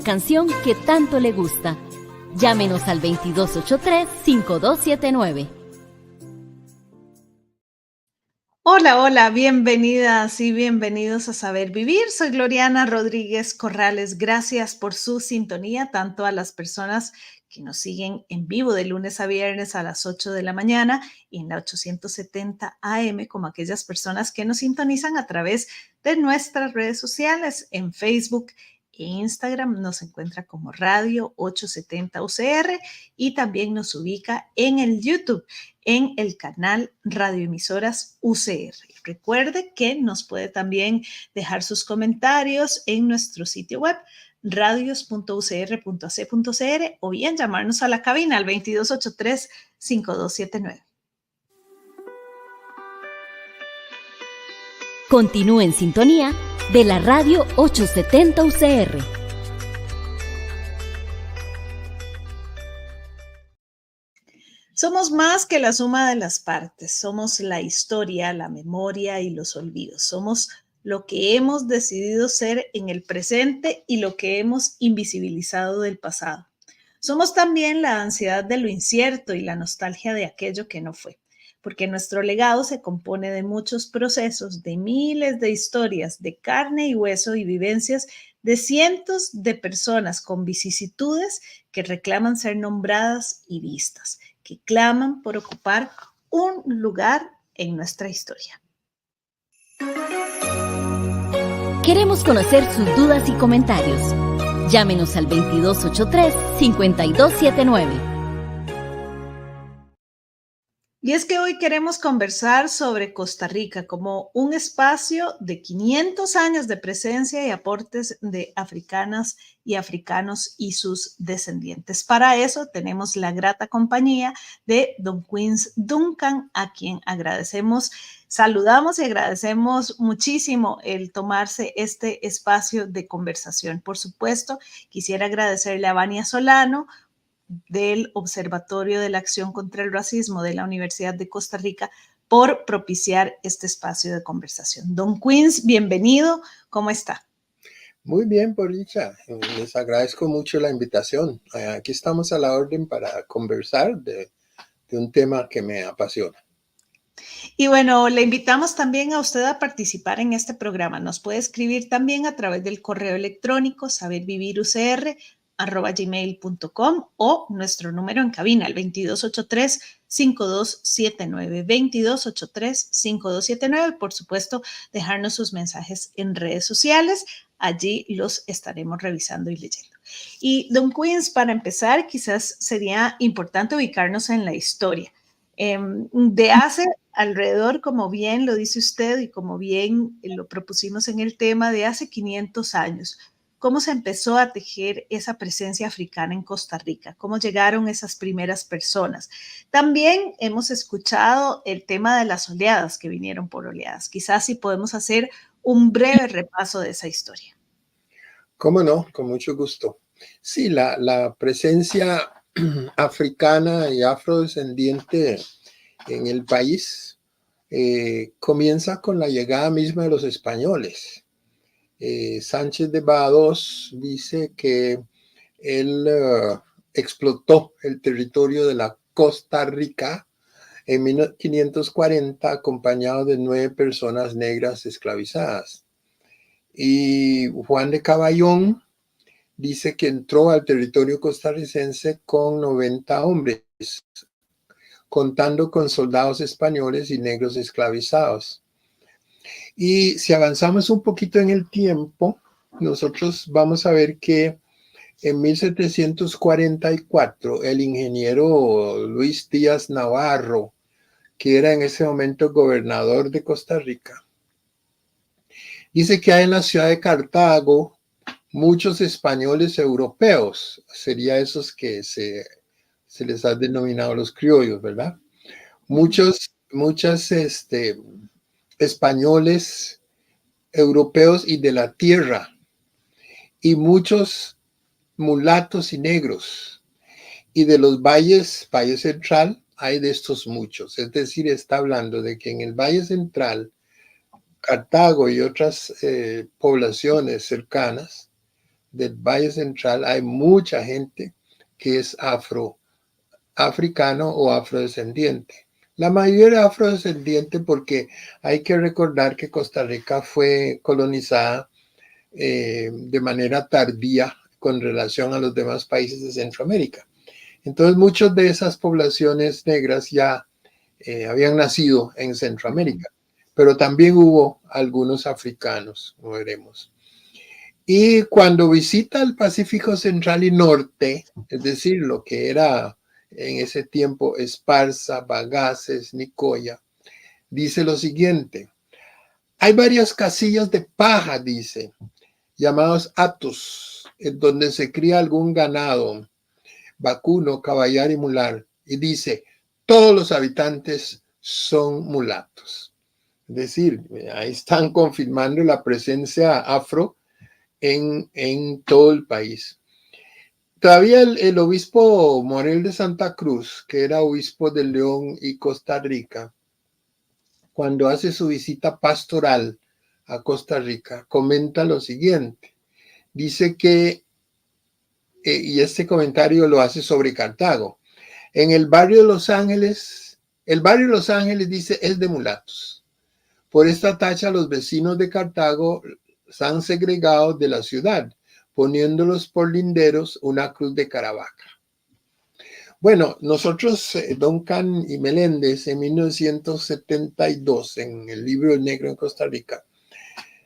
canción que tanto le gusta. Llámenos al 2283-5279. Hola, hola, bienvenidas y bienvenidos a Saber Vivir. Soy Gloriana Rodríguez Corrales. Gracias por su sintonía, tanto a las personas que nos siguen en vivo de lunes a viernes a las 8 de la mañana y en la 870 AM, como aquellas personas que nos sintonizan a través de nuestras redes sociales en Facebook e Instagram. Nos encuentra como Radio 870 UCR y también nos ubica en el YouTube, en el canal Radioemisoras UCR. Recuerde que nos puede también dejar sus comentarios en nuestro sitio web radios.ucr.ac.cr o bien llamarnos a la cabina al 2283-5279. Continúe en sintonía de la Radio 870 UCR. Somos más que la suma de las partes. Somos la historia, la memoria y los olvidos. Somos lo que hemos decidido ser en el presente y lo que hemos invisibilizado del pasado. Somos también la ansiedad de lo incierto y la nostalgia de aquello que no fue, porque nuestro legado se compone de muchos procesos, de miles de historias, de carne y hueso y vivencias de cientos de personas con vicisitudes que reclaman ser nombradas y vistas, que claman por ocupar un lugar en nuestra historia. Queremos conocer sus dudas y comentarios. Llámenos al 2283-5279. Y es que hoy queremos conversar sobre Costa Rica como un espacio de 500 años de presencia y aportes de africanas y africanos y sus descendientes. Para eso tenemos la grata compañía de Don Queens Duncan, a quien saludamos y agradecemos muchísimo el tomarse este espacio de conversación. Por supuesto, quisiera agradecerle a Vania Solano, del Observatorio de la Acción contra el Racismo de la Universidad de Costa Rica, por propiciar este espacio de conversación. Don Queens, bienvenido. ¿Cómo está? Muy bien, por dicha. Les agradezco mucho la invitación. Aquí estamos a la orden para conversar de un tema que me apasiona. Y bueno, le invitamos también a usted a participar en este programa. Nos puede escribir también a través del correo electrónico sabervivirucr@gmail.com o nuestro número en cabina, el 2283-5279, 2283-5279. Por supuesto, dejarnos sus mensajes en redes sociales. Allí los estaremos revisando y leyendo. Y Don Queens, para empezar, quizás sería importante ubicarnos en la historia. De hace alrededor, como bien lo dice usted y como bien lo propusimos en el tema, de hace 500 años, ¿cómo se empezó a tejer esa presencia africana en Costa Rica? ¿Cómo llegaron esas primeras personas? También hemos escuchado el tema de las oleadas que vinieron por oleadas. Quizás si podemos hacer un breve repaso de esa historia. ¿Cómo no? Con mucho gusto. Sí, la presencia africana y afrodescendiente en el país comienza con la llegada misma de los españoles. Sánchez de Badajoz dice que él explotó el territorio de la Costa Rica en 1540 acompañado de 9 personas negras esclavizadas. Y Juan de Caballón dice que entró al territorio costarricense con 90 hombres, contando con soldados españoles y negros esclavizados. Y si avanzamos un poquito en el tiempo, nosotros vamos a ver que en 1744 el ingeniero Luis Díaz Navarro, que era en ese momento gobernador de Costa Rica, dice que hay en la ciudad de Cartago muchos españoles europeos, sería esos que se les ha denominado los criollos, ¿verdad? Muchos españoles europeos y de la tierra, y muchos mulatos y negros, y de los valles, Valle Central, hay de estos muchos. Es decir, está hablando de que en el Valle Central, Cartago y otras poblaciones cercanas, del Valle Central hay mucha gente que es africano o afrodescendiente. La mayoría afrodescendiente porque hay que recordar que Costa Rica fue colonizada de manera tardía con relación a los demás países de Centroamérica. Entonces, muchas de esas poblaciones negras ya habían nacido en Centroamérica, pero también hubo algunos africanos, como veremos. Y cuando visita el Pacífico Central y Norte, es decir, lo que era en ese tiempo Esparza, Bagaces, Nicoya, dice lo siguiente: hay varias casillas de paja, dice, llamados atos, en donde se cría algún ganado, vacuno, caballar y mular. Y dice, todos los habitantes son mulatos. Es decir, ahí están confirmando la presencia afro en todo el país. Todavía el obispo Morel de Santa Cruz, que era obispo de León y Costa Rica, cuando hace su visita pastoral a Costa Rica, comenta lo siguiente. Dice que, y este comentario lo hace sobre Cartago, en el barrio de Los Ángeles, el barrio de Los Ángeles, dice, es de mulatos. Por esta tacha los vecinos de Cartago se han segregado de la ciudad, poniéndolos por linderos una cruz de Caravaca. Bueno, nosotros, Duncan y Meléndez, en 1972, en el libro El Negro en Costa Rica,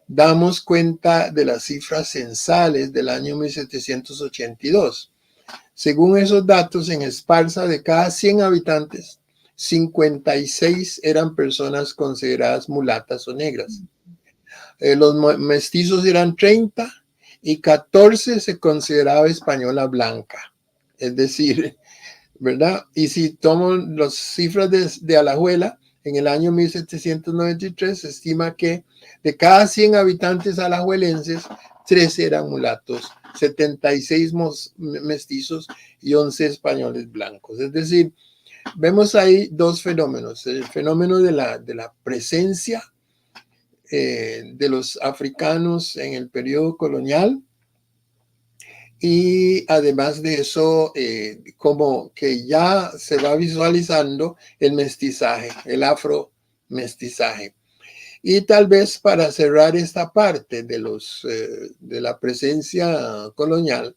damos cuenta de las cifras censales del año 1782. Según esos datos, en Esparza, de cada 100 habitantes, 56 eran personas consideradas mulatas o negras. Los mestizos eran 30 y 14 se consideraba española blanca. Es decir, ¿verdad? Y si tomo las cifras de Alajuela, en el año 1793 se estima que de cada 100 habitantes alajuelenses, 13 eran mulatos, 76 mestizos y 11 españoles blancos. Es decir, vemos ahí dos fenómenos. El fenómeno de la presencia de los africanos en el periodo colonial y además de eso, como que ya se va visualizando el mestizaje, el afromestizaje. Y tal vez para cerrar esta parte de la presencia colonial,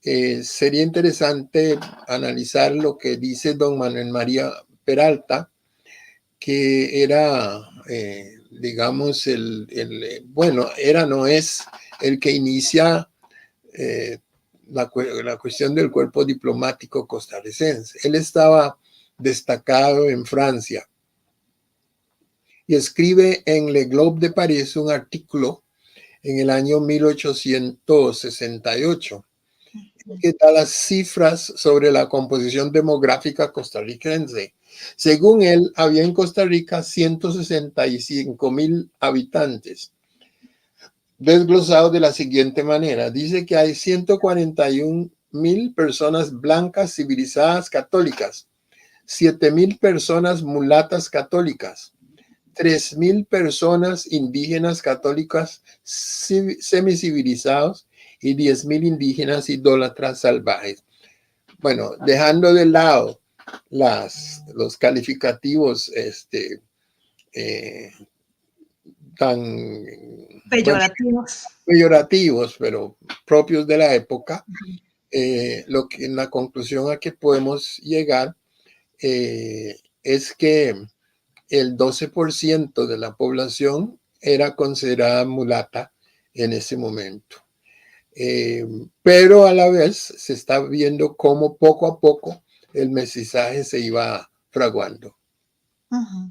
sería interesante analizar lo que dice don Manuel María Peralta, que era, digamos, no es el que inicia la cuestión del cuerpo diplomático costarricense. Él estaba destacado en Francia y escribe en Le Globe de París un artículo en el año 1868 que da las cifras sobre la composición demográfica costarricense. Según él, había en Costa Rica 165,000 habitantes, desglosados de la siguiente manera. Dice que hay 141,000 personas blancas civilizadas católicas, 7,000 personas mulatas católicas, 3,000 personas indígenas católicas semicivilizados y 10,000 indígenas idólatras salvajes. Bueno, dejando de lado los calificativos tan peyorativos, pero propios de la época, en la conclusión a que podemos llegar es que el 12% de la población era considerada mulata en ese momento. Pero a la vez se está viendo cómo poco a poco el mestizaje se iba fraguando. Uh-huh.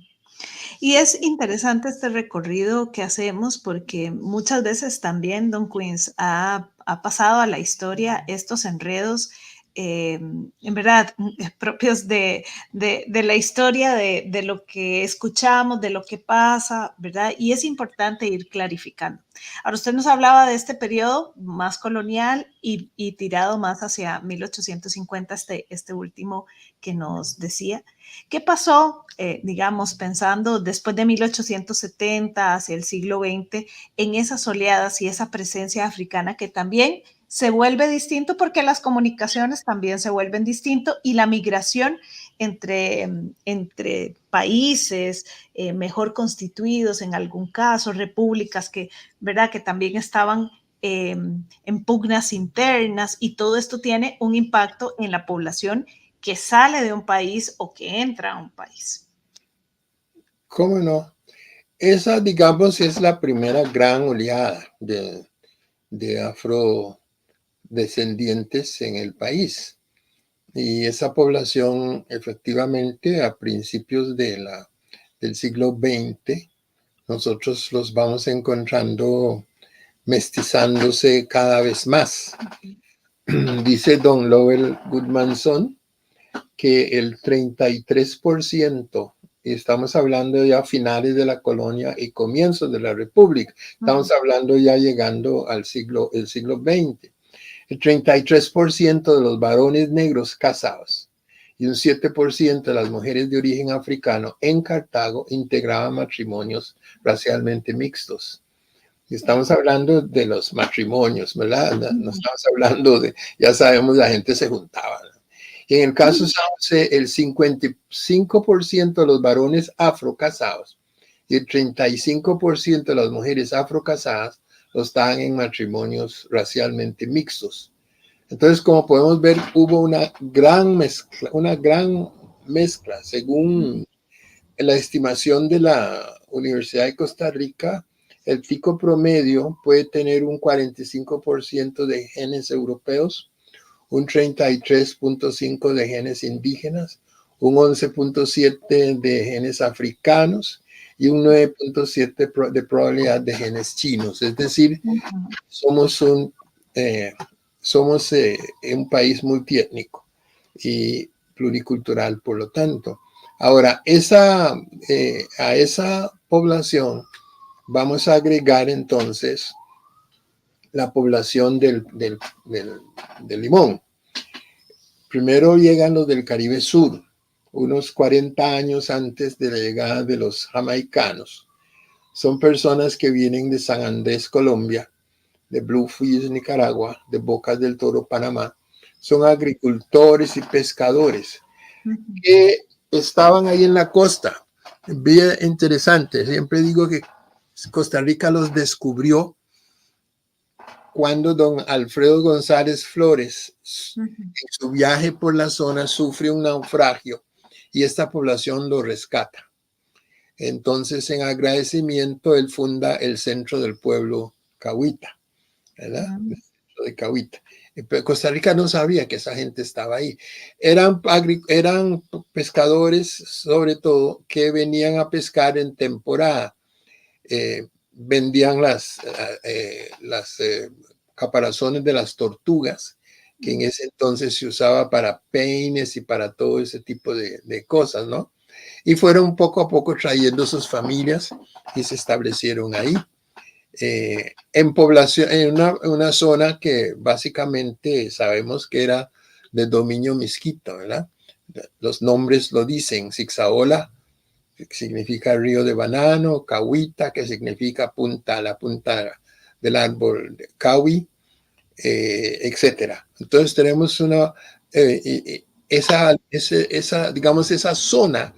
Y es interesante este recorrido que hacemos porque muchas veces también Don Queens ha pasado a la historia estos enredos en verdad, propios de la historia, de lo que escuchamos, de lo que pasa, ¿verdad? Y es importante ir clarificando. Ahora, usted nos hablaba de este periodo más colonial y tirado más hacia 1850, este último que nos decía. ¿Qué pasó, digamos, pensando después de 1870 hacia el siglo XX, en esas oleadas y esa presencia africana que también se vuelve distinto porque las comunicaciones también se vuelven distinto y la migración entre países mejor constituidos, en algún caso, repúblicas que, ¿verdad? Que también estaban en pugnas internas, y todo esto tiene un impacto en la población que sale de un país o que entra a un país. ¿Cómo no? Esa, digamos, es la primera gran oleada de afrodescendientes en el país. Y esa población, efectivamente, a principios del siglo XX, nosotros los vamos encontrando mestizándose cada vez más. Dice don Lowell Goodmanson que el 33%, y estamos hablando ya finales de la colonia y comienzos de la república, estamos hablando ya llegando al el siglo XX, el 33% de los varones negros casados y un 7% de las mujeres de origen africano en Cartago integraban matrimonios racialmente mixtos. Y estamos hablando de los matrimonios, ¿verdad? No estamos hablando de, ya sabemos, la gente se juntaba, ¿no? Y en el caso Sauce, el 55% de los varones afrocasados y el 35% de las mujeres afrocasadas estaban en matrimonios racialmente mixtos. Entonces, como podemos ver, hubo una gran mezcla. Según la estimación de la Universidad de Costa Rica, el tico promedio puede tener un 45% de genes europeos, un 33.5% de genes indígenas, un 11.7% de genes africanos y un 9.7% de probabilidad de genes chinos. Es decir, somos un país multiétnico y pluricultural, por lo tanto. Ahora, a esa población vamos a agregar entonces la población del limón. Primero llegan los del Caribe Sur, unos 40 años antes de la llegada de los jamaicanos. Son personas que vienen de San Andrés, Colombia, de Bluefields, Nicaragua, de Bocas del Toro, Panamá. Son agricultores y pescadores que estaban ahí en la costa. Bien interesante. Siempre digo que Costa Rica los descubrió cuando don Alfredo González Flores, en su viaje por la zona, sufre un naufragio y esta población lo rescata. Entonces, en agradecimiento, él funda el Centro del Pueblo Cahuita, ¿verdad? El Centro de Cahuita. Pero Costa Rica no sabía que esa gente estaba ahí. Eran pescadores, sobre todo, que venían a pescar en temporada. Vendían las caparazones de las tortugas, que en ese entonces se usaba para peines y para todo ese tipo de cosas, ¿no? Y fueron poco a poco trayendo sus familias y se establecieron ahí. En población, en una zona que básicamente sabemos que era de dominio misquito, ¿verdad? Los nombres lo dicen: Zixaola, que significa río de banano; Cahuita, que significa la punta del árbol de Cahui, etcétera. Entonces tenemos digamos, esa zona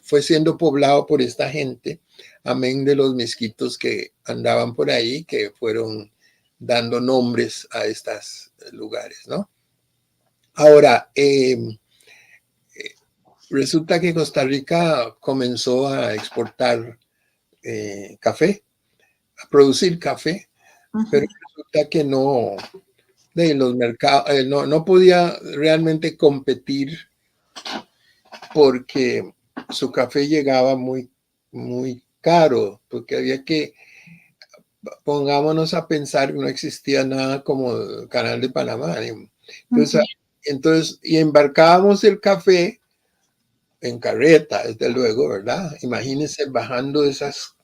fue siendo poblado por esta gente, amén de los misquitos que andaban por ahí, que fueron dando nombres a estos lugares, ¿no? Ahora, resulta que Costa Rica comenzó a exportar café, a producir café, pero resulta que no, de los mercados, no podía realmente competir porque su café llegaba muy, muy caro, porque había que pongámonos a pensar que no existía nada como el Canal de Panamá. Entonces, Ujú. y embarcábamos el café en carreta, desde luego, ¿verdad? Imagínense bajando esas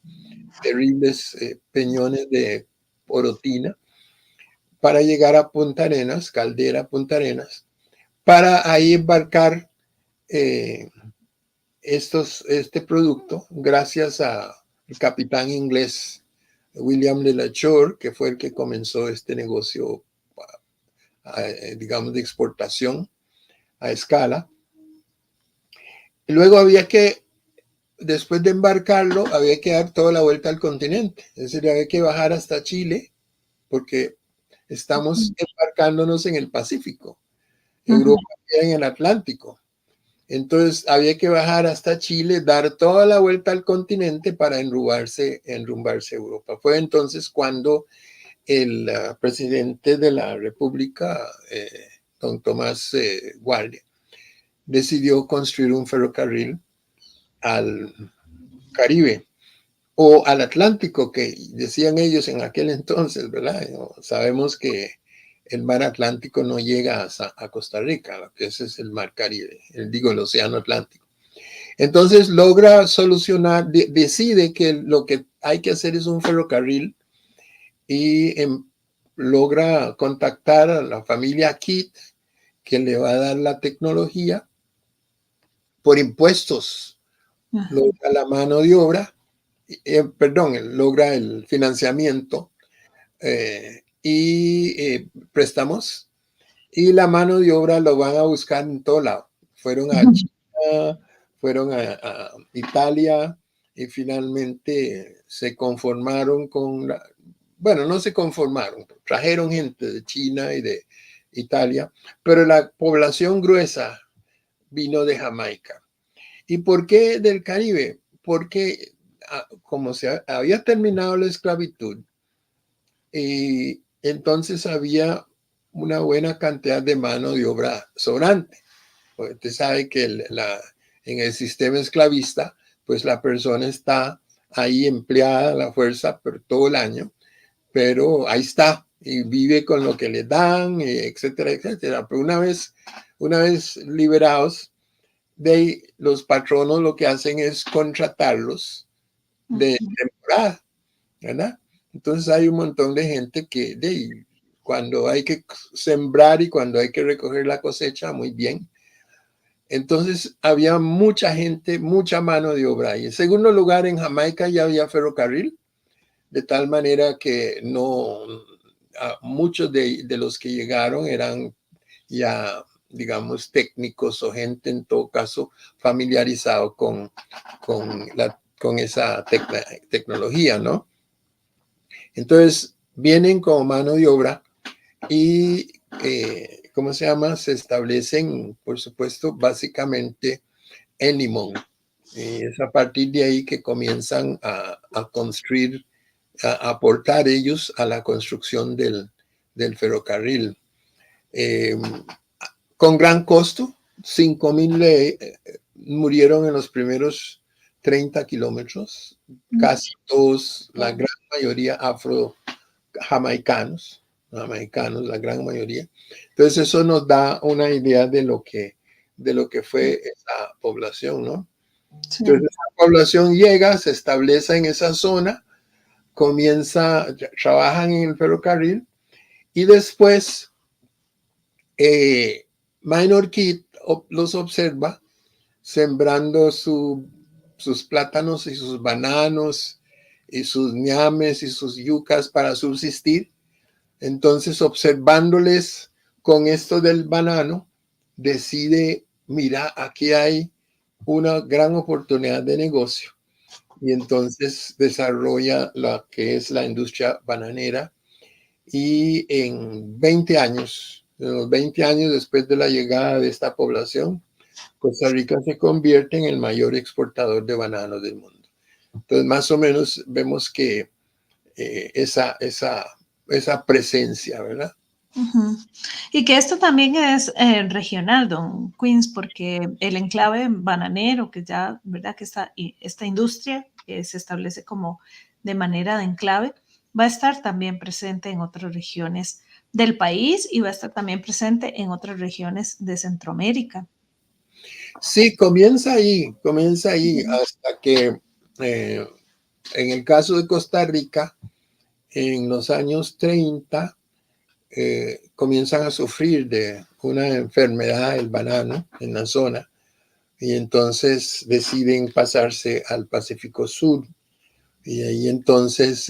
terribles peñones de Orotina para llegar a Punta Arenas, Caldera, Punta Arenas, para ahí embarcar eh, este producto gracias al capitán inglés William de la Shore, que fue el que comenzó este negocio, digamos, de exportación a escala. Luego había que, después de embarcarlo, había que dar toda la vuelta al continente. Es decir, había que bajar hasta Chile, porque estamos embarcándonos en el Pacífico. Ujú. Europa queda en el Atlántico. Entonces había que bajar hasta Chile, dar toda la vuelta al continente para enrumbarse a Europa. Fue entonces cuando el presidente de la República, don Tomás Guardia, decidió construir un ferrocarril al Caribe o al Atlántico, que decían ellos en aquel entonces, ¿verdad? Sabemos que el mar Atlántico no llega a Costa Rica, ese es el mar Caribe, el océano Atlántico. Entonces logra solucionar, decide que lo que hay que hacer es un ferrocarril y logra contactar a la familia Kidd, que le va a dar la tecnología por impuestos, Ajá. logra la mano de obra, logra el financiamiento y préstamos, y la mano de obra lo van a buscar en todo lado. Fueron a China, fueron a Italia y finalmente se conformaron bueno, no se conformaron, trajeron gente de China y de Italia, pero la población gruesa vino de Jamaica. ¿Y por qué del Caribe? Porque como se había terminado la esclavitud, y entonces había una buena cantidad de mano de obra sobrante. Usted sabe que en el sistema esclavista, pues la persona está ahí empleada a la fuerza por todo el año, pero ahí está y vive con lo que le dan, etcétera, etcétera. Pero una vez liberados, los patronos lo que hacen es contratarlos de temporada, ¿verdad? Entonces hay un montón de gente que cuando hay que sembrar y cuando hay que recoger la cosecha, muy bien. Entonces había mucha gente, mucha mano de obra. Y en segundo lugar, en Jamaica ya había ferrocarril, de tal manera que no, muchos de los que llegaron eran ya, digamos, técnicos o gente en todo caso familiarizado con esa tecnología, ¿no? Entonces vienen como mano de obra y, ¿cómo se llama? Se establecen, por supuesto, básicamente en Limón. Es a partir de ahí que comienzan a construir, a aportar ellos a la construcción del ferrocarril. Con gran costo, 5,000 murieron en los primeros 30 kilómetros, casi todos, la gran mayoría afro-jamaicanos, la gran mayoría. Entonces eso nos da una idea de lo que fue esa población, ¿no? Sí. Entonces esa población llega, se establece en esa zona, trabajan en el ferrocarril y después Minor Kid los observa sembrando sus plátanos y sus bananos y sus ñames y sus yucas para subsistir. Entonces, observándoles con esto del banano, decide, mira, aquí hay una gran oportunidad de negocio. Y entonces desarrolla lo que es la industria bananera y en 20 años, en los 20 años después de la llegada de esta población, Costa Rica se convierte en el mayor exportador de bananos del mundo. Entonces, más o menos vemos que esa presencia, ¿verdad? Ujú. Y que esto también es regional, don Queens, porque el enclave bananero, que ya, ¿verdad? Que esta industria se establece como de manera de enclave, va a estar también presente en otras regiones del país y va a estar también presente en otras regiones de Centroamérica. Sí, comienza ahí hasta que en el caso de Costa Rica, en los años 30, comienzan a sufrir de una enfermedad del banano en la zona y entonces deciden pasarse al Pacífico Sur y ahí entonces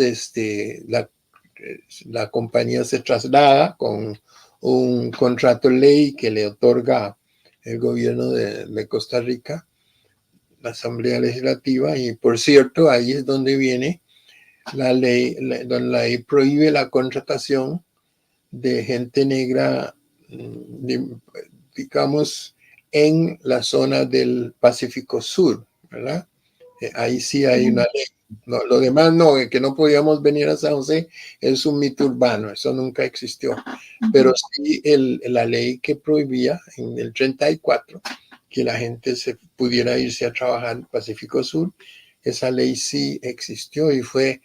la compañía se traslada con un contrato ley que le otorga el gobierno de Costa Rica, la Asamblea Legislativa, y por cierto, ahí es donde viene la ley, donde la ley prohíbe la contratación de gente negra, digamos, en la zona del Pacífico Sur, ¿verdad? Ahí sí hay una ley. No, lo demás no, que no podíamos venir a San José es un mito urbano, eso nunca existió. Pero sí la ley que prohibía en el 34 que la gente se pudiera irse a trabajar en el Pacífico Sur, esa ley sí existió y fue,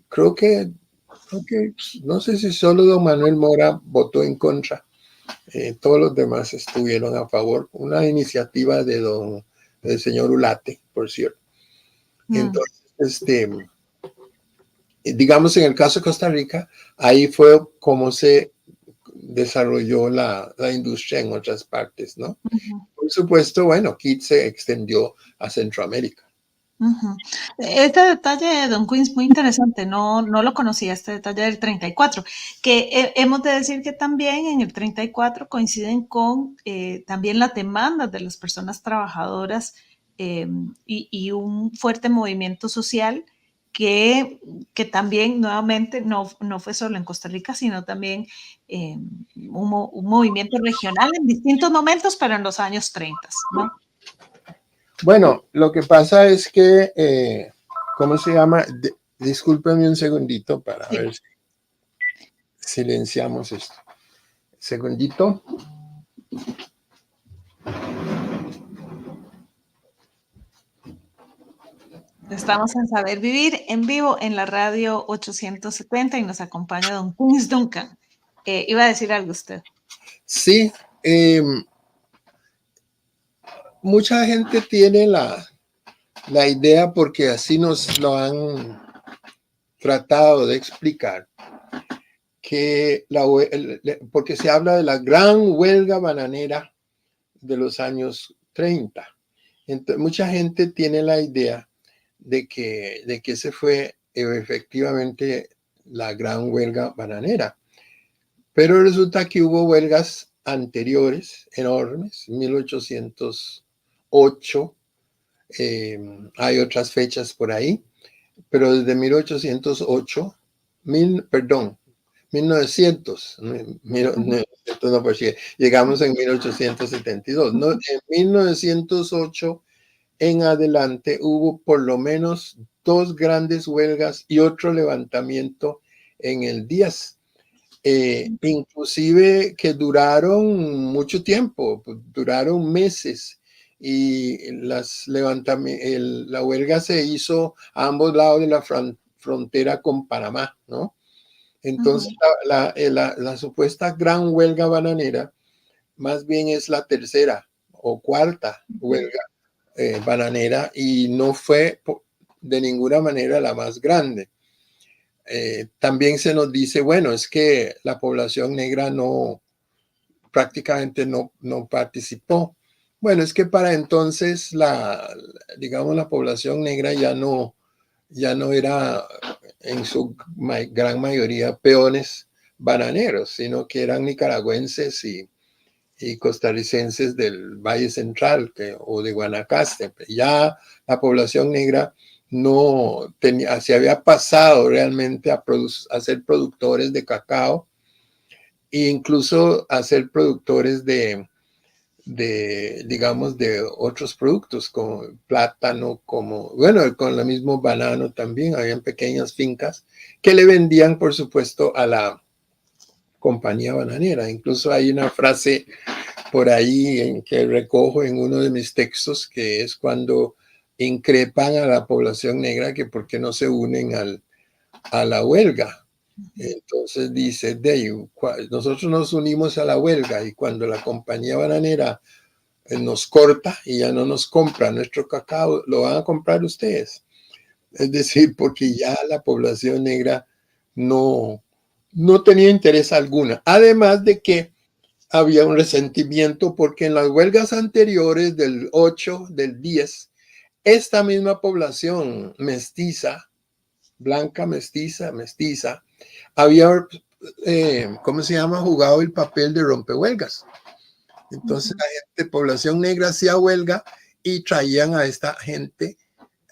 creo que no sé si solo don Manuel Mora votó en contra, todos los demás estuvieron a favor, una iniciativa del señor Ulate, por cierto. Entonces, digamos, en el caso de Costa Rica, ahí fue como se desarrolló la industria en otras partes, ¿no? Por supuesto, bueno, Kit se extendió a Centroamérica. Este detalle, don Quinn, es muy interesante, no lo conocía, este detalle del 34, que hemos de decir que también en el 34 coinciden con también las demandas de las personas trabajadoras y un fuerte movimiento social que también nuevamente no fue solo en Costa Rica, sino también un movimiento regional en distintos momentos, pero en los años 30, ¿no? Bueno, lo que pasa es que, ¿cómo se llama? Discúlpeme un segundito para ver si silenciamos esto. Segundito. Estamos en Saber Vivir en vivo en la radio 870 y nos acompaña don Quinn Duncan. Iba a decir algo usted. Sí, mucha gente tiene la idea, porque así nos lo han tratado de explicar, que porque se habla de la gran huelga bananera de los años 30. Entonces, mucha gente tiene la idea de que ese fue efectivamente la gran huelga bananera. Pero resulta que hubo huelgas anteriores, enormes, 1808, hay otras fechas por ahí, pero desde 1808, 1900, 1900 no, pues llegamos en 1872, ¿no? En 1908 en adelante hubo por lo menos 2 grandes huelgas y otro levantamiento en el 10. Inclusive que duraron mucho tiempo, duraron meses, y la huelga se hizo a ambos lados de la frontera con Panamá, ¿no? Entonces, la supuesta gran huelga bananera más bien es la tercera o cuarta huelga bananera, y no fue de ninguna manera la más grande. También se nos dice, bueno, es que la población negra prácticamente no participó. Bueno, es que para entonces digamos, la población negra ya no era en su gran mayoría peones bananeros, sino que eran nicaragüenses y costarricenses del Valle Central o de Guanacaste. Ya la población negra no tenía, se había pasado realmente a ser productores de cacao e incluso a ser productores digamos, de otros productos como plátano, bueno, con el mismo banano también. Habían pequeñas fincas que le vendían, por supuesto, a la compañía bananera. Incluso hay una frase por ahí en que recojo en uno de mis textos, que es cuando increpan a la población negra que por qué no se unen a la huelga. Entonces dice, nosotros nos unimos a la huelga y cuando la compañía bananera nos corta y ya no nos compra nuestro cacao, lo van a comprar ustedes. Es decir, porque ya la población negra no tenía interés alguna. Además de que había un resentimiento porque en las huelgas anteriores del 8, del 10, esta misma población mestiza, blanca, mestiza, había, ¿cómo se llama? Jugado el papel de rompehuelgas. Entonces la gente, población negra hacía huelga y traían a esta gente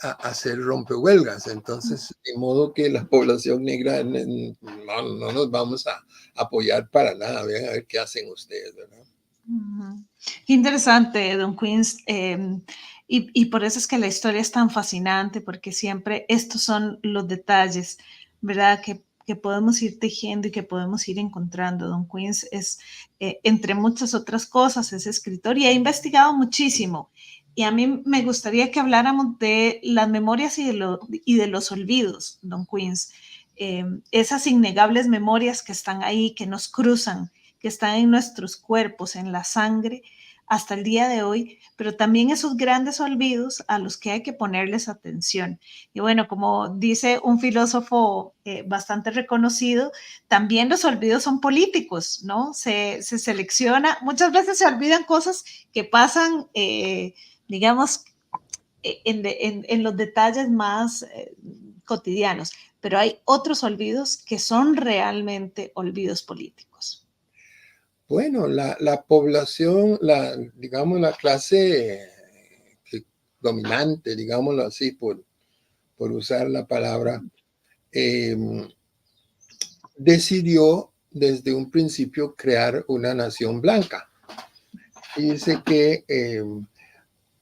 a hacer rompehuelgas. Entonces, de modo que la población negra no nos vamos a apoyar para nada. Vean a ver qué hacen ustedes, ¿verdad? Qué interesante, don Queens. Y por eso es que la historia es tan fascinante, porque siempre estos son los detalles, ¿verdad? Que podemos ir tejiendo y que podemos ir encontrando. Don Queens es, entre muchas otras cosas, es escritor y ha investigado muchísimo. Y a mí me gustaría que habláramos de las memorias y de los olvidos, don Queens. Esas innegables memorias que están ahí, que nos cruzan, que están en nuestros cuerpos, en la sangre, hasta el día de hoy, pero también esos grandes olvidos a los que hay que ponerles atención. Y bueno, como dice un filósofo bastante reconocido, también los olvidos son políticos, ¿no? Se selecciona, muchas veces se olvidan cosas que pasan, digamos, en los detalles más cotidianos, pero hay otros olvidos que son realmente olvidos políticos. Bueno, la población, digamos, la clase dominante, digámoslo así, por usar la palabra, decidió desde un principio crear una nación blanca. Dice que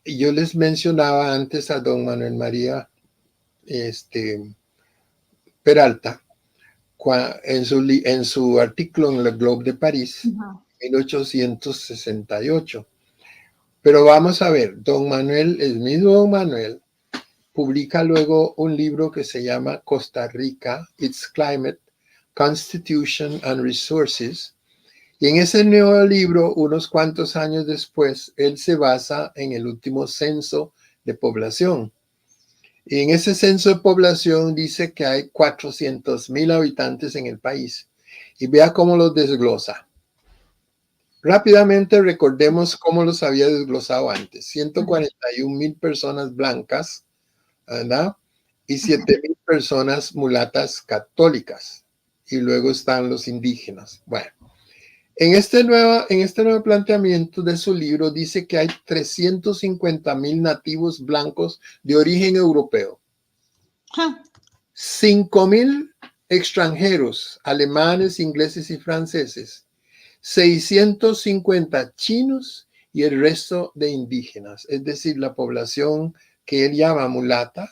yo les mencionaba antes a don Manuel María Peralta, en su artículo en Le Globe de París, 1868. Pero vamos a ver, el mismo don Manuel, publica luego un libro que se llama Costa Rica, Its Climate, Constitution and Resources. Y en ese nuevo libro, unos cuantos años después, él se basa en el último censo de población. Y en ese censo de población dice que hay 400,000 habitantes en el país. Y vea cómo los desglosa. Rápidamente recordemos cómo los había desglosado antes. 141,000 personas blancas, ¿verdad? Y 7,000 personas mulatas católicas. Y luego están los indígenas. Bueno, en este nuevo planteamiento de su libro dice que hay 350,000 nativos blancos de origen europeo. 5,000 extranjeros, alemanes, ingleses y franceses. 650 chinos y el resto de indígenas. Es decir, la población que él llama mulata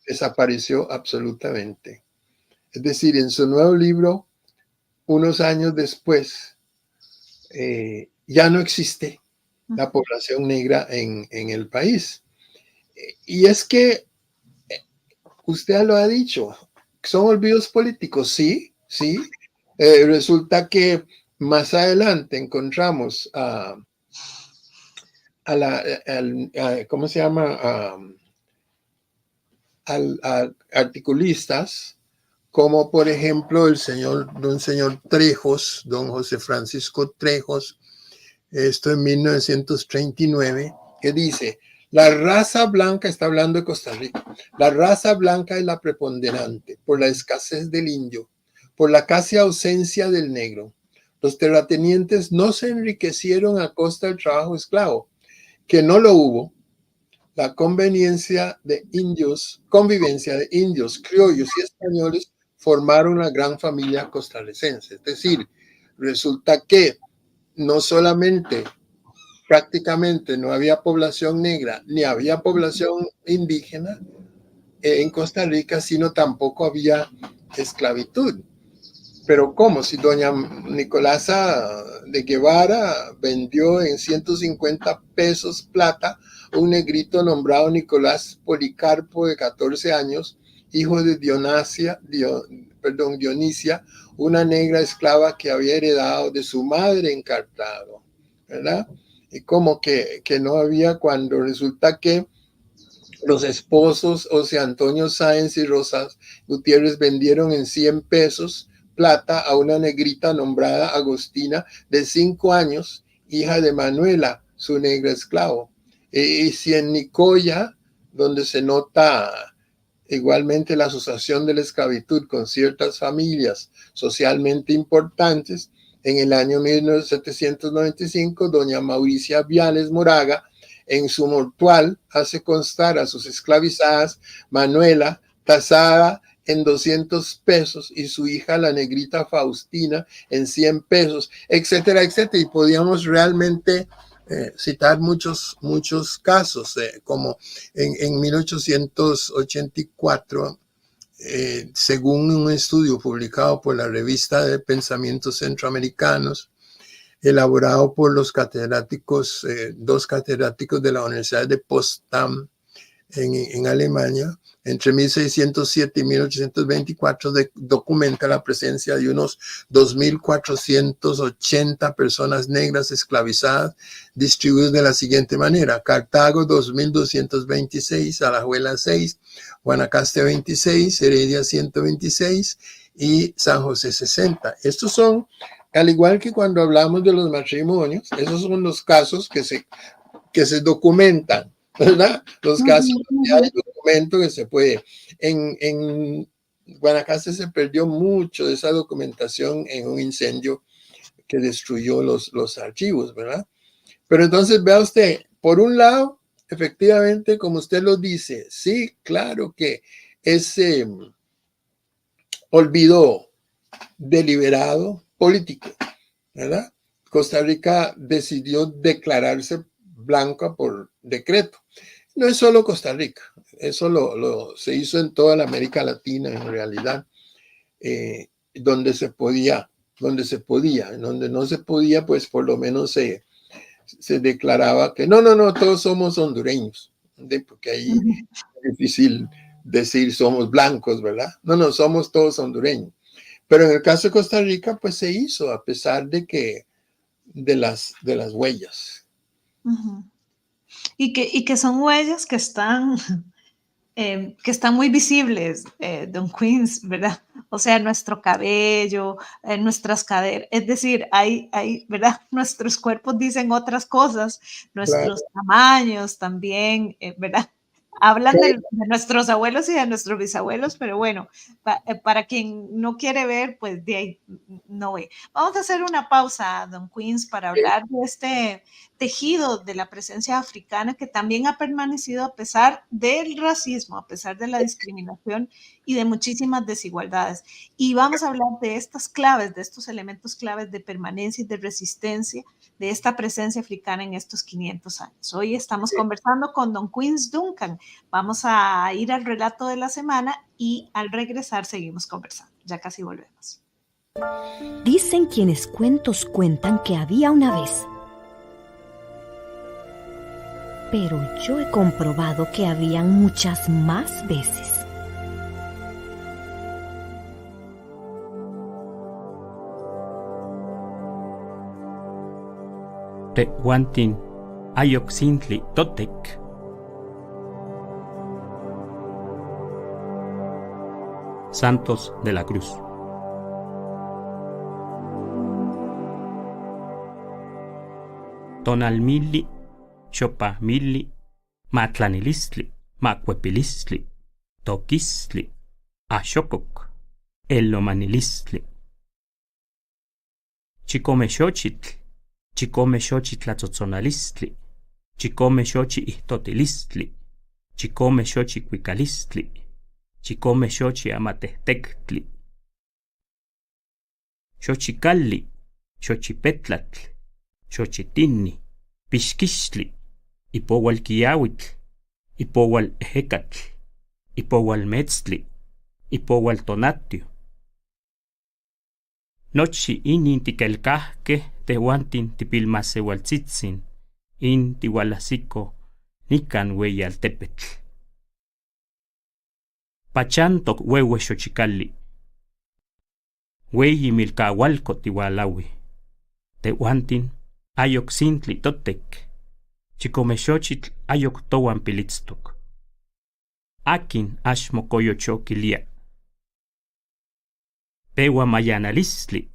desapareció absolutamente. Es decir, en su nuevo libro, unos años después, ya no existe la población negra en el país. Y es que usted lo ha dicho, son olvidos políticos, sí. Resulta que más adelante encontramos ¿cómo se llama? A articulistas como por ejemplo don señor Trejos, don José Francisco Trejos, esto en 1939, que dice: la raza blanca, está hablando de Costa Rica, la raza blanca es la preponderante por la escasez del indio, por la casi ausencia del negro. Los terratenientes no se enriquecieron a costa del trabajo esclavo, que no lo hubo. La convivencia de indios, criollos y españoles formaron una gran familia costarricense. Es decir, resulta que no solamente prácticamente no había población negra ni había población indígena en Costa Rica, sino tampoco había esclavitud. Pero ¿cómo? Si doña Nicolasa de Guevara vendió en 150 pesos plata un negrito nombrado Nicolás Policarpo de 14 años hijo de Dionisia, una negra esclava que había heredado de su madre en Cartago, ¿verdad? Y como que no había, cuando resulta que los esposos, José Antonio Sáenz y Rosas Gutiérrez, vendieron en 100 pesos plata a una negrita nombrada Agostina de 5 años, hija de Manuela, su negra esclavo. Y si en Nicoya, donde se nota igualmente la asociación de la esclavitud con ciertas familias socialmente importantes, en el año 1795, doña Mauricia Viales Moraga, en su mortual, hace constar a sus esclavizadas Manuela, tasada en 200 pesos, y su hija, la negrita Faustina, en 100 pesos, etcétera, etcétera. Y podíamos realmente citar muchos casos, como en 1884, según un estudio publicado por la revista de Pensamientos Centroamericanos, elaborado por los catedráticos, 2 catedráticos de la Universidad de Potsdam en Alemania, entre 1607 y 1824, documenta la presencia de unos 2.480 personas negras esclavizadas, distribuidas de la siguiente manera: Cartago 2.226, Alajuela 6, Guanacaste 26, Heredia 126 y San José 60. Estos son, al igual que cuando hablamos de los matrimonios, esos son los casos que se documentan, ¿verdad? Los casos que hay documento que se puede. En Guanacaste se perdió mucho de esa documentación en un incendio que destruyó los archivos, ¿verdad? Pero entonces vea usted, por un lado, efectivamente, como usted lo dice, sí, claro que ese olvido deliberado político, ¿verdad? Costa Rica decidió declararse blanca por decreto. No es solo Costa Rica, eso se hizo en toda la América Latina en realidad, donde se podía, donde no se podía, pues por lo menos se declaraba que no, todos somos hondureños, porque ahí es difícil decir somos blancos, ¿verdad? No, somos todos hondureños. Pero en el caso de Costa Rica, pues se hizo a pesar de las huellas. Uh-huh. Y que son huellas que están muy visibles, Don Queens, ¿verdad? O sea, nuestro cabello, nuestras caderas, es decir, hay, ¿verdad? Nuestros cuerpos dicen otras cosas, nuestros tamaños también, ¿verdad? Hablan de nuestros abuelos y de nuestros bisabuelos, pero bueno, para quien no quiere ver, pues de ahí no ve. Vamos a hacer una pausa, Don Queens, para hablar de este tejido de la presencia africana que también ha permanecido a pesar del racismo, a pesar de la discriminación y de muchísimas desigualdades. Y vamos a hablar de estas claves, de estos elementos claves de permanencia y de resistencia de esta presencia africana en estos 500 años. Hoy estamos conversando con Don Queens Duncan. Vamos a ir al relato de la semana y al regresar seguimos conversando. Ya casi volvemos. Dicen quienes cuentos cuentan que había una vez. Pero yo he comprobado que habían muchas más veces. Tehuantin Ayoxintli Totec. Santos de la Cruz. Tonalmili, Chopamili, Matlanilistli, Macuepilistli, Toquistli, Axococ, Elomanilistli. Chicomexochitl, Chicomexochitlatzotzonalistli, Chicomexochi ihtotilistli, Chicomexochi cuicalistli, Chicomexochi amatehtectli. Xochicalli, Xochipetlatl, Xochitinni, Pixquixtli, Ipoualquiauitl, Ipoualejecatl, Ipoualmetztli, Ipoualtonatio. Nochi inin tikelcahqueh tehuantin tipilmaseualtzitzin, in tihualahsico nican ueyaltepetl. pachantok wewe xochicalli. Weyi milcahualco tihualawi. Tehuantin ayok sintli totek. Chicomexochitl ayok towan pilitztok. Akin axmocoyochoquilia. Pewa mayanalistli,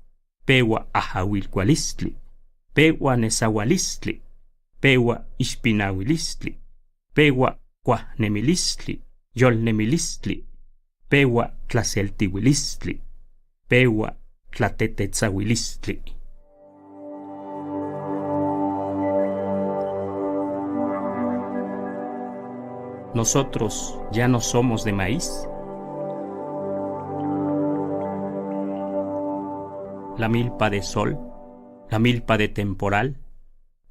pewa ajahuilcualistli, pewa nezahualistli, pewa ixpinahuilistli, pewa cuahnemilistli, yolnemilistli, pewa tlaseltihuilistli, pewa tlatetetzahuilistli. Nosotros ya no somos de maíz. La milpa de sol, la milpa de temporal,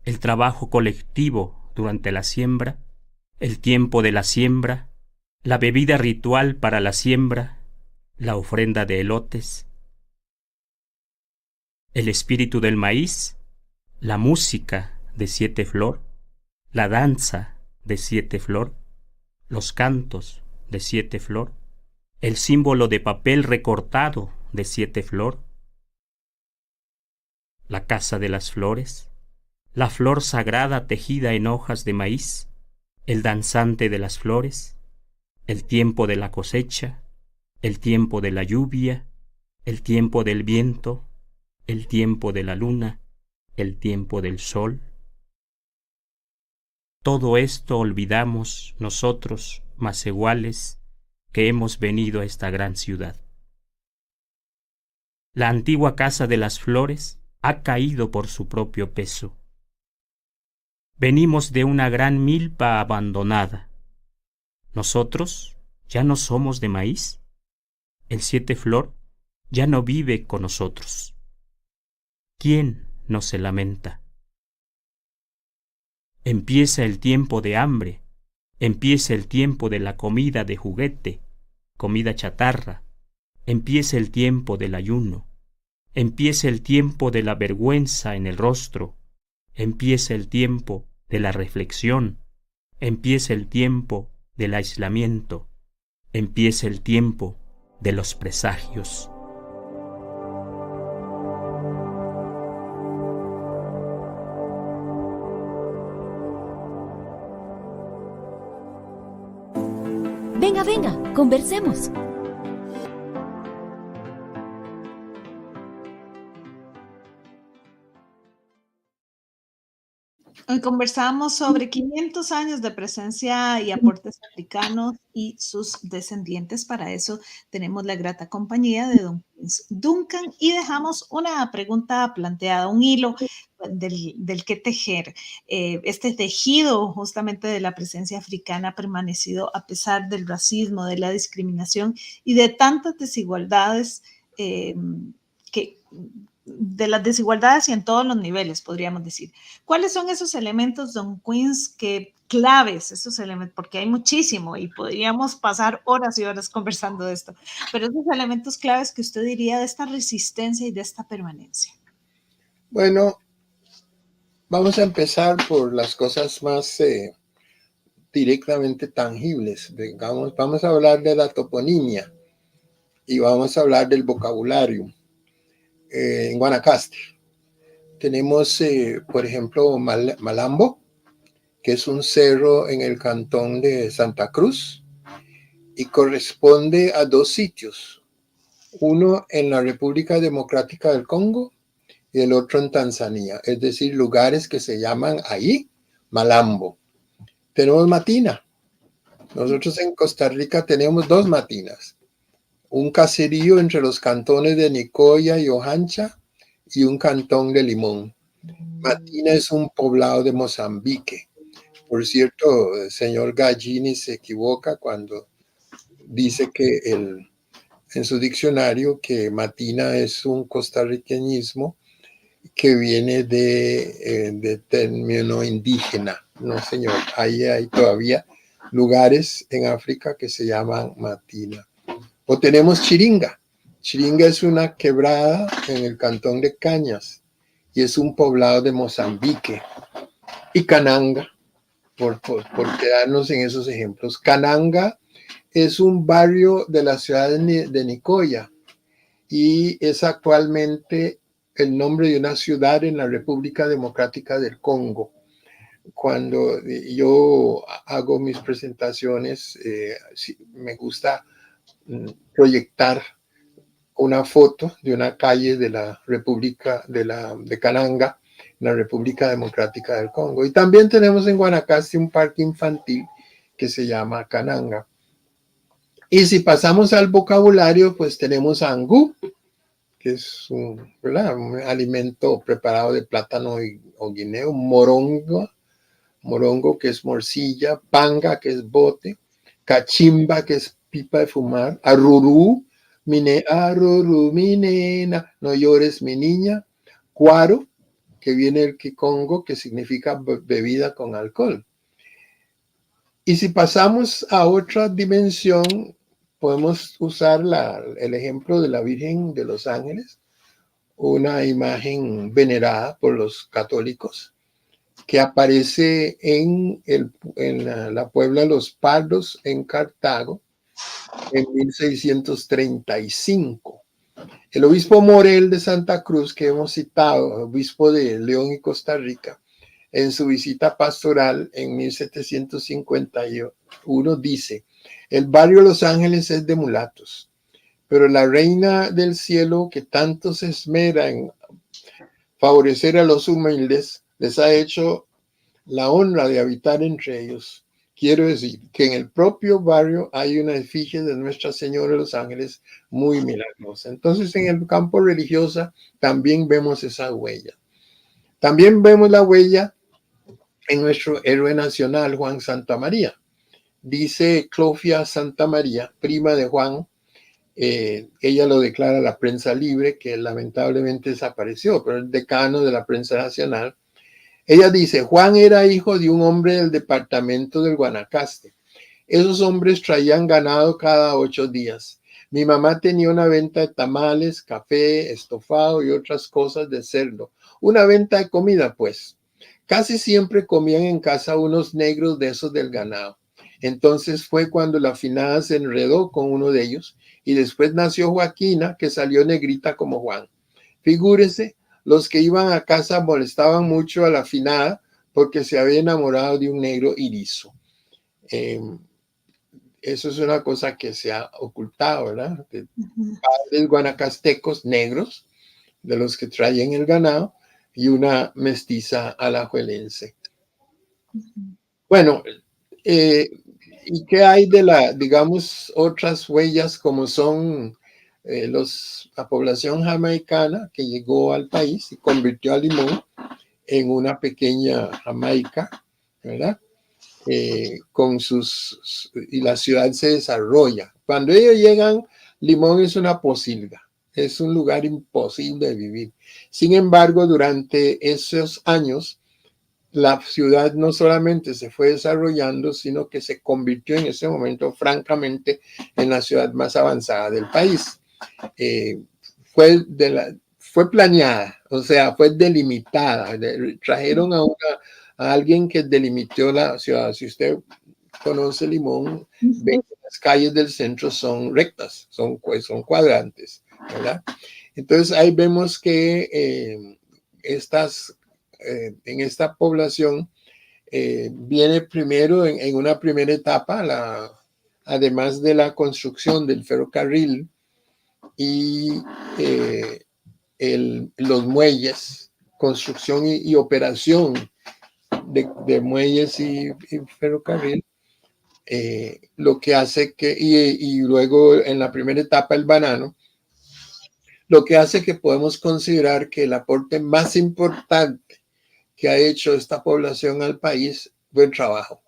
el trabajo colectivo durante la siembra, el tiempo de la siembra, la bebida ritual para la siembra, la ofrenda de elotes, el espíritu del maíz, la música de 7 flor, la danza de 7 flor, los cantos de 7 flor, el símbolo de papel recortado de 7 flor, la casa de las flores, la flor sagrada tejida en hojas de maíz, el danzante de las flores, el tiempo de la cosecha, el tiempo de la lluvia, el tiempo del viento, el tiempo de la luna, el tiempo del sol. Todo esto olvidamos nosotros, masiguales, que hemos venido a esta gran ciudad. La antigua casa de las flores ha caído por su propio peso. Venimos de una gran milpa abandonada. Nosotros ya no somos de maíz. El 7 flor ya no vive con nosotros. ¿Quién no se lamenta? Empieza el tiempo de hambre, empieza el tiempo de la comida de juguete, comida chatarra, empieza el tiempo del ayuno, empieza el tiempo de la vergüenza en el rostro, empieza el tiempo de la reflexión, empieza el tiempo del aislamiento, empieza el tiempo de los presagios. Venga, venga, conversemos. Hoy conversamos sobre 500 años de presencia y aportes africanos y sus descendientes. Para eso tenemos la grata compañía de don Duncan y dejamos una pregunta planteada, un hilo del que tejer. Este tejido justamente de la presencia africana ha permanecido a pesar del racismo, de la discriminación y de tantas desigualdades de las desigualdades y en todos los niveles, podríamos decir. ¿Cuáles son esos elementos, don Queens, que claves, esos elementos, porque hay muchísimo y podríamos pasar horas y horas conversando de esto, pero esos elementos claves que usted diría de esta resistencia y de esta permanencia? Bueno, vamos a empezar por las cosas más directamente tangibles. Digamos, vamos a hablar de la toponimia y vamos a hablar del vocabulario. En Guanacaste tenemos, por ejemplo, Malambo, que es un cerro en el cantón de Santa Cruz y corresponde a 2 sitios, uno en la República Democrática del Congo y el otro en Tanzania, es decir, lugares que se llaman ahí Malambo. Tenemos Matina. Nosotros en Costa Rica tenemos 2 Matinas, un caserío entre los cantones de Nicoya y Ojancha y un cantón de Limón. Matina es un poblado de Mozambique. Por cierto, el señor Gallini se equivoca cuando dice que en su diccionario que Matina es un costarriqueñismo que viene de término indígena. No, señor, hay todavía lugares en África que se llaman Matina. O tenemos Chiringa. Chiringa es una quebrada en el cantón de Cañas y es un poblado de Mozambique. Y Cananga, por quedarnos en esos ejemplos. Cananga es un barrio de la ciudad de Nicoya y es actualmente el nombre de una ciudad en la República Democrática del Congo. Cuando yo hago mis presentaciones, me gusta proyectar una foto de una calle de la República de Kananga, en la República Democrática del Congo. Y también tenemos en Guanacaste un parque infantil que se llama Kananga. Y si pasamos al vocabulario, pues tenemos angú, que es un alimento preparado de plátano o guineo, morongo, que es morcilla, panga, que es bote, cachimba, que es pipa de fumar, arurú, minena, no llores mi niña, cuaro, que viene del kikongo, que significa bebida con alcohol. Y si pasamos a otra dimensión, podemos usar el ejemplo de la Virgen de los Ángeles, una imagen venerada por los católicos, que aparece en la Puebla de los Pardos en Cartago en 1635. El obispo Morel de Santa Cruz, que hemos citado, obispo de León y Costa Rica, en su visita pastoral en 1751 dice: el barrio Los Ángeles es de mulatos, pero la reina del cielo, que tanto se esmera en favorecer a los humildes, les ha hecho la honra de habitar entre ellos. Quiero decir que en el propio barrio hay una efigie de Nuestra Señora de los Ángeles muy milagrosa. Entonces, en el campo religioso también vemos esa huella. También vemos la huella en nuestro héroe nacional, Juan Santamaría. Dice Clofia Santamaría, prima de Juan, ella lo declara a la prensa libre, que lamentablemente desapareció, pero el decano de la prensa nacional. Ella dice: Juan era hijo de un hombre del departamento del Guanacaste. Esos hombres traían ganado cada 8 días. Mi mamá tenía una venta de tamales, café, estofado y otras cosas de cerdo. Una venta de comida, pues. Casi siempre comían en casa unos negros de esos del ganado. Entonces fue cuando la finada se enredó con uno de ellos y después nació Joaquina, que salió negrita como Juan. Figúrese, los que iban a casa molestaban mucho a la finada porque se había enamorado de un negro irizo. Eso es una cosa que se ha ocultado, ¿verdad? De padres guanacastecos negros, de los que traían el ganado, y una mestiza alajuelense. Bueno, ¿y qué hay de digamos, otras huellas como son la población jamaicana que llegó al país y convirtió a Limón en una pequeña Jamaica, ¿verdad? Y la ciudad se desarrolla. Cuando ellos llegan, Limón es una posilga, es un lugar imposible de vivir. Sin embargo, durante esos años, la ciudad no solamente se fue desarrollando, sino que se convirtió en ese momento, francamente, en la ciudad más avanzada del país. Fue planeada, o sea, fue delimitada. Trajeron a alguien que delimitó la ciudad. Si usted conoce Limón, ve que las calles del centro son rectas, son cuadrantes, ¿verdad? Entonces ahí vemos que en esta población viene primero, en una primera etapa, además de la construcción del ferrocarril y los muelles, construcción y operación de muelles y ferrocarril, lo que hace que, y luego en la primera etapa el banano, lo que hace que podemos considerar que el aporte más importante que ha hecho esta población al país fue el trabajo.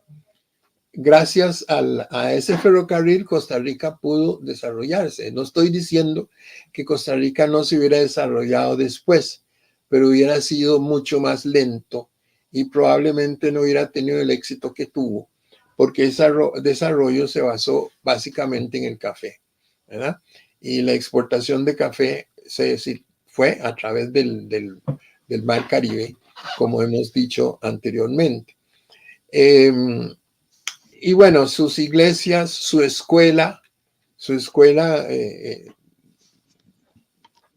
Gracias a ese ferrocarril, Costa Rica pudo desarrollarse. No estoy diciendo que Costa Rica no se hubiera desarrollado después, pero hubiera sido mucho más lento y probablemente no hubiera tenido el éxito que tuvo, porque ese desarrollo se basó básicamente en el café, ¿verdad? Y la exportación de café fue a través del Mar Caribe, como hemos dicho anteriormente. y bueno, sus iglesias, su escuela,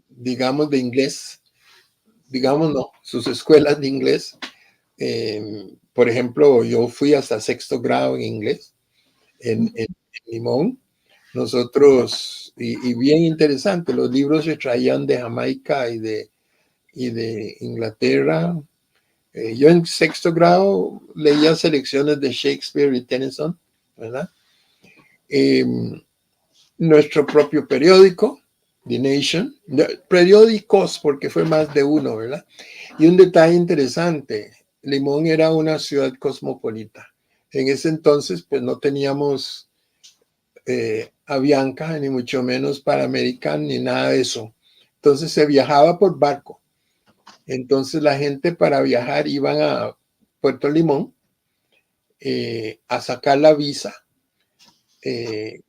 digamos, de inglés, digamos, no, sus escuelas de inglés. Por ejemplo, yo fui hasta 6º grado en inglés en Limón. Nosotros, y bien interesante, los libros se traían de Jamaica y de Inglaterra. Yo en 6º grado leía selecciones de Shakespeare y Tennyson, ¿verdad? Nuestro propio periódico, The Nation, periódicos porque fue más de uno, ¿verdad? Y un detalle interesante, Limón era una ciudad cosmopolita. En ese entonces, pues no teníamos Avianca, ni mucho menos Panamerican, ni nada de eso. Entonces se viajaba por barco. Entonces la gente para viajar iban a Puerto Limón a sacar la visa de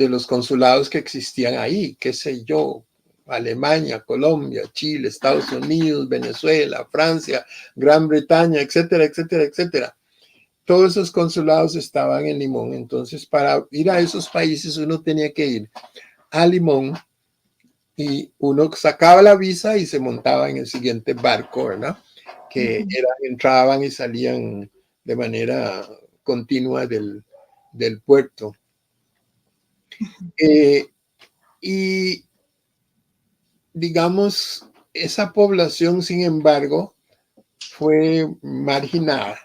los consulados que existían ahí, qué sé yo, Alemania, Colombia, Chile, Estados Unidos, Venezuela, Francia, Gran Bretaña, etcétera, etcétera, etcétera. Todos esos consulados estaban en Limón. Entonces, para ir a esos países uno tenía que ir a Limón y uno sacaba la visa y se montaba en el siguiente barco, ¿verdad? Que entraban y salían de manera continua del puerto. Y digamos, esa población, sin embargo, fue marginada,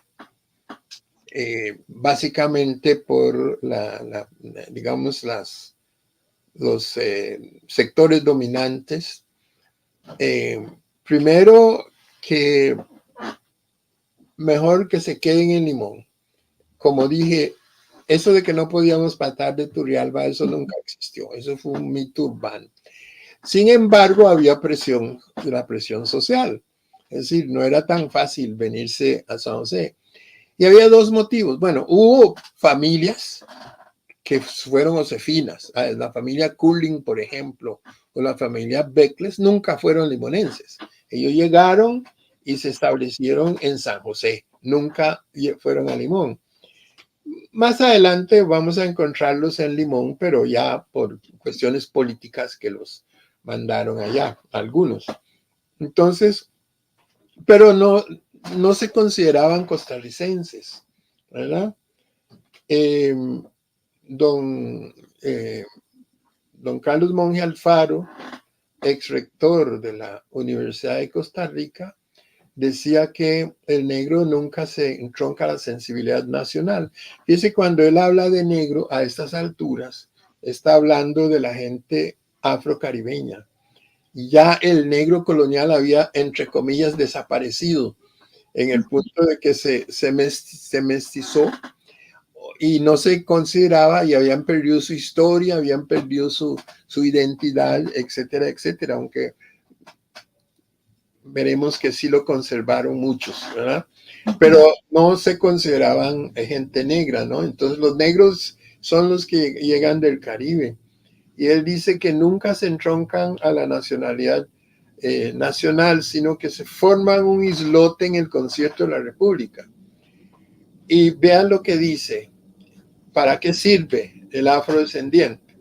básicamente por digamos, los sectores dominantes. Primero, que mejor que se queden en Limón. Como dije, eso de que no podíamos pasar de Turrialba, eso nunca existió. Eso fue un mito urbano. Sin embargo, había presión, la presión social. Es decir, no era tan fácil venirse a San José. Y había dos motivos. Bueno, hubo familias que fueron josefinas. La familia Culling, por ejemplo, o la familia Beckles, nunca fueron limonenses. Ellos llegaron y se establecieron en San José. Nunca fueron a Limón. Más adelante vamos a encontrarlos en Limón, pero ya por cuestiones políticas que los mandaron allá, algunos. Entonces, pero no se consideraban costarricenses, ¿verdad? Don Carlos Monge Alfaro, ex rector de la Universidad de Costa Rica, decía que el negro nunca se entronca a la sensibilidad nacional. Fíjese, cuando él habla de negro a estas alturas, está hablando de la gente afrocaribeña. Ya el negro colonial había, entre comillas, desaparecido en el punto de que se mestizó y no se consideraba, y habían perdido su historia, habían perdido su identidad, etcétera, etcétera, aunque veremos que sí lo conservaron muchos, ¿verdad? Pero no se consideraban gente negra, ¿no? Entonces los negros son los que llegan del Caribe. Y él dice que nunca se entroncan a la nacionalidad nacional, sino que se forman un islote en el concierto de la República. Y vean lo que dice. ¿Para qué sirve el afrodescendiente?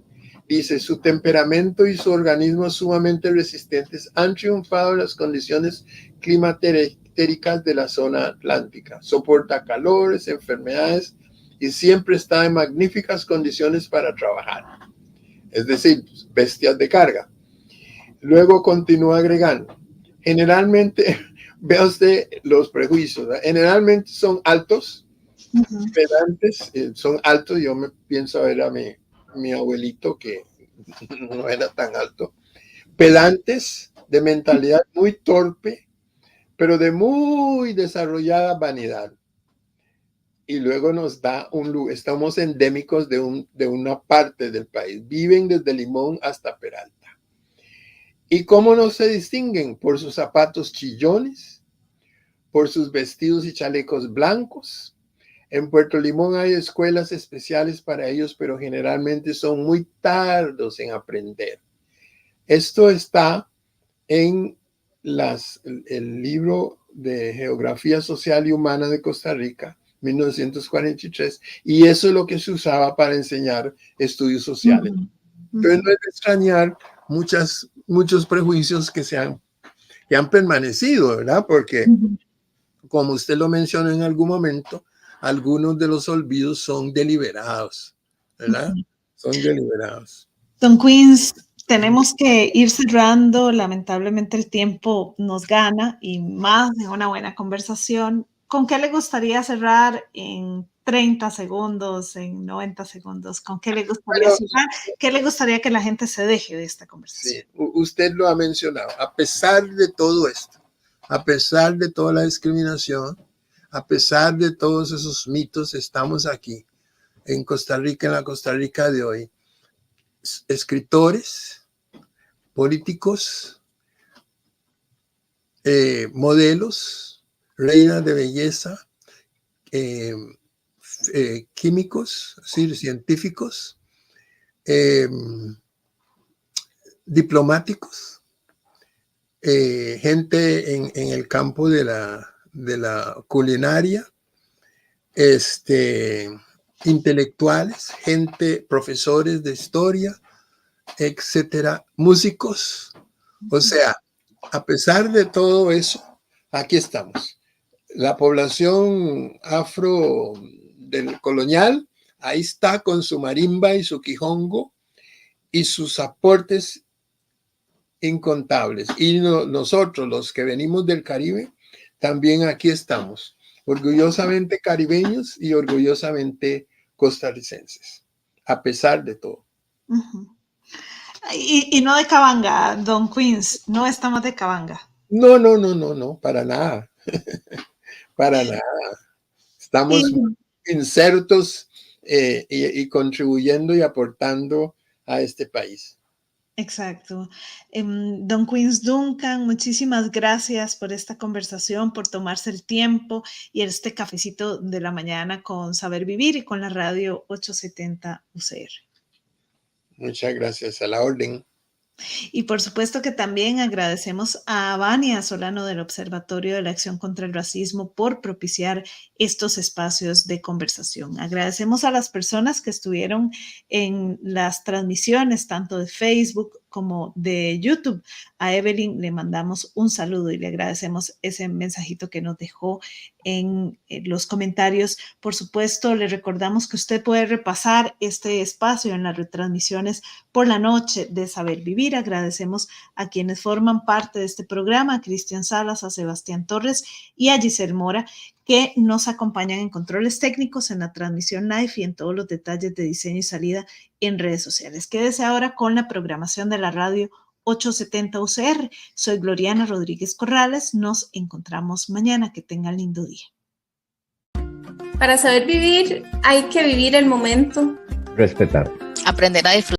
Dice, su temperamento y su organismo sumamente resistentes han triunfado en las condiciones climatéricas de la zona atlántica. Soporta calores, enfermedades y siempre está en magníficas condiciones para trabajar. Es decir, bestias de carga. Luego continúa agregando, generalmente, vea usted los prejuicios, ¿verdad? Generalmente son altos, pedantes, son altos. Yo me pienso a ver a mi abuelito, que no era tan alto, pedantes, de mentalidad muy torpe, pero de muy desarrollada vanidad. Y luego nos da estamos endémicos de una parte del país, viven desde Limón hasta Peralta. ¿Y cómo no se distinguen? Por sus zapatos chillones, por sus vestidos y chalecos blancos. En Puerto Limón hay escuelas especiales para ellos, pero generalmente son muy tardos en aprender. Esto está en el libro de Geografía Social y Humana de Costa Rica, 1943, y eso es lo que se usaba para enseñar estudios sociales. Pero no es de extrañar muchos prejuicios que han permanecido, ¿verdad? Porque, como usted lo mencionó en algún momento, algunos de los olvidos son deliberados, ¿verdad? Son deliberados. Don Queens, tenemos que ir cerrando. Lamentablemente el tiempo nos gana y más de una buena conversación. ¿Con qué le gustaría cerrar en 30 segundos, en 90 segundos? ¿Con qué le gustaría cerrar? ¿Qué le gustaría que la gente se deje de esta conversación? Sí, usted lo ha mencionado. A pesar de todo esto, a pesar de toda la discriminación, a pesar de todos esos mitos, estamos aquí en Costa Rica, en la Costa Rica de hoy. Escritores, políticos, modelos, reinas de belleza, químicos, sí, científicos, diplomáticos, gente en el campo de la culinaria, intelectuales, profesores de historia, etcétera, músicos. O sea, a pesar de todo eso, aquí estamos. La población afro del colonial, ahí está con su marimba y su quijongo y sus aportes incontables. Y nosotros, los que venimos del Caribe, también aquí estamos, orgullosamente caribeños y orgullosamente costarricenses, a pesar de todo. Y no de Cabanga, Don Queens, no estamos de Cabanga. No, para nada. Para nada. Estamos insertos y contribuyendo y aportando a este país. Exacto. Don Queens Duncan, muchísimas gracias por esta conversación, por tomarse el tiempo y este cafecito de la mañana con Saber Vivir y con la radio 870 UCR. Muchas gracias, a la orden. Y por supuesto que también agradecemos a Vania Solano del Observatorio de la Acción contra el Racismo por propiciar estos espacios de conversación. Agradecemos a las personas que estuvieron en las transmisiones, tanto de Facebook como de YouTube. A Evelyn le mandamos un saludo y le agradecemos ese mensajito que nos dejó en los comentarios. Por supuesto, le recordamos que usted puede repasar este espacio en las retransmisiones por la noche de Saber Vivir. Agradecemos a quienes forman parte de este programa, a Cristian Salas, a Sebastián Torres y a Giselle Mora, que nos acompañan en controles técnicos, en la transmisión live y en todos los detalles de diseño y salida en redes sociales. Quédese ahora con la programación de la radio 870 UCR. Soy Gloriana Rodríguez Corrales. Nos encontramos mañana. Que tengan lindo día. Para saber vivir hay que vivir el momento. Respetar. Aprender a disfrutar.